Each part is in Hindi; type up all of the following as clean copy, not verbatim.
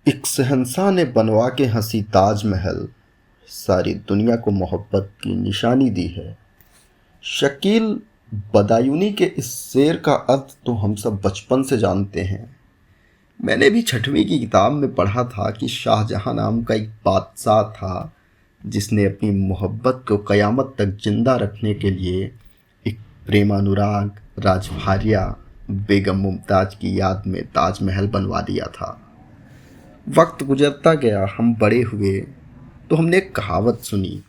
एक शहंशाह ने बनवा के हंसी ताजमहल, सारी दुनिया को मोहब्बत की निशानी दी है। शकील बदायूनी के इस शेर का अर्थ तो हम सब बचपन से जानते हैं। मैंने भी 6वीं की किताब में पढ़ा था कि शाहजहां नाम का एक बादशाह था जिसने अपनी मोहब्बत को क़यामत तक जिंदा रखने के लिए एक प्रेमानुराग राजभार्या बेगम मुमताज़ की याद में ताजमहल बनवा दिया था। वक्त गुजरता गया, हम बड़े हुए तो हमने एक कहावत सुनी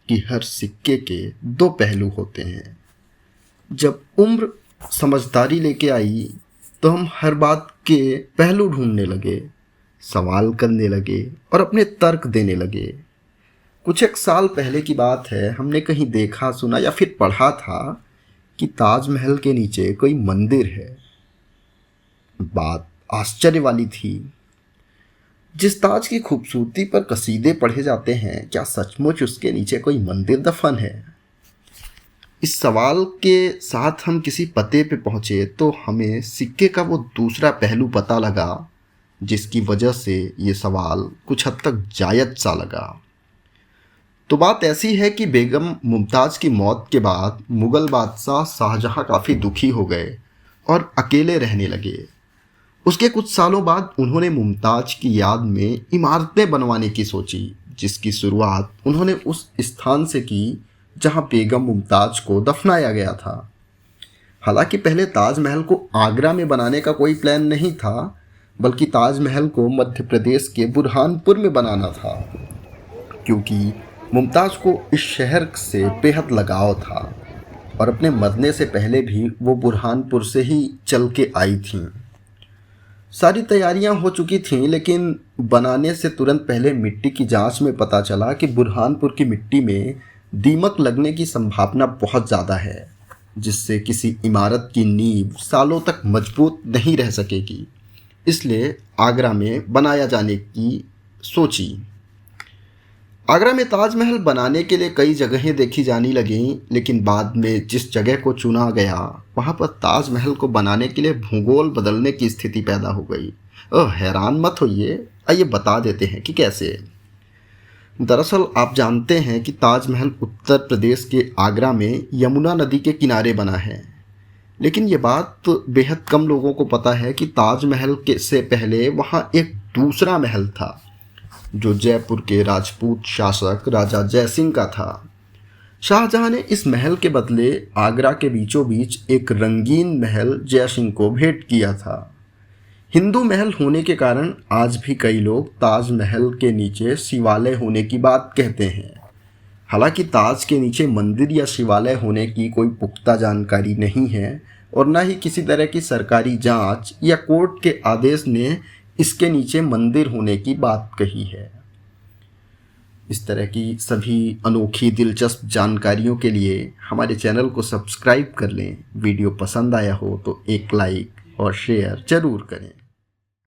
कि हर सिक्के के दो पहलू होते हैं। जब उम्र समझदारी लेके आई तो हम हर बात के पहलू ढूंढने लगे, सवाल करने लगे और अपने तर्क देने लगे। कुछ एक साल पहले की बात है, हमने कहीं देखा, सुना या फिर पढ़ा था कि ताजमहल के नीचे कोई मंदिर है। बात आश्चर्य वाली थी। जिस ताज की खूबसूरती पर कसीदे पढ़े जाते हैं, क्या सचमुच उसके नीचे कोई मंदिर दफन है? इस सवाल के साथ हम किसी पते पे पहुंचे तो हमें सिक्के का वो दूसरा पहलू पता लगा, जिसकी वजह से ये सवाल कुछ हद तक जायज़ सा लगा। तो बात ऐसी है कि बेगम मुमताज़ की मौत के बाद मुग़ल बादशाह शाहजहां काफ़ी दुखी हो गए और अकेले रहने लगे। उसके कुछ सालों बाद उन्होंने मुमताज़ की याद में इमारतें बनवाने की सोची, जिसकी शुरुआत उन्होंने उस स्थान से की जहां बेगम मुमताज़ को दफनाया गया था। हालांकि पहले ताजमहल को आगरा में बनाने का कोई प्लान नहीं था, बल्कि ताजमहल को मध्य प्रदेश के बुरहानपुर में बनाना था, क्योंकि मुमताज़ को इस शहर से बेहद लगाव था और अपने मरने से पहले भी वो बुरहानपुर से ही चल के आई थीं। सारी तैयारियां हो चुकी थीं, लेकिन बनाने से तुरंत पहले मिट्टी की जांच में पता चला कि बुरहानपुर की मिट्टी में दीमक लगने की संभावना बहुत ज़्यादा है, जिससे किसी इमारत की नींव सालों तक मजबूत नहीं रह सकेगी। इसलिए आगरा में बनाया जाने की सोची। आगरा में ताजमहल बनाने के लिए कई जगहें देखी जाने लगीं, लेकिन बाद में जिस जगह को चुना गया वहाँ पर ताजमहल को बनाने के लिए भूगोल बदलने की स्थिति पैदा हो गई। हैरान मत होइए, आइए बता देते हैं कि कैसे। दरअसल आप जानते हैं कि ताजमहल उत्तर प्रदेश के आगरा में यमुना नदी के किनारे बना है, लेकिन ये बात तो बेहद कम लोगों को पता है कि ताजमहल के से पहले वहाँ एक दूसरा महल था, जो जयपुर के राजपूत शासक राजा जयसिंह का था। शाहजहां ने इस महल के बदले आगरा के बीचों बीच एक रंगीन महल जयसिंह को भेंट किया था। हिंदू महल होने के कारण आज भी कई लोग ताजमहल के नीचे शिवालय होने की बात कहते हैं। हालांकि ताज के नीचे मंदिर या शिवालय होने की कोई पुख्ता जानकारी नहीं है और न ही किसी तरह की सरकारी जांच या कोर्ट के आदेश ने इसके नीचे मंदिर होने की बात कही है। इस तरह की सभी अनोखी दिलचस्प जानकारियों के लिए हमारे चैनल को सब्सक्राइब कर लें। वीडियो पसंद आया हो तो एक लाइक और शेयर ज़रूर करें।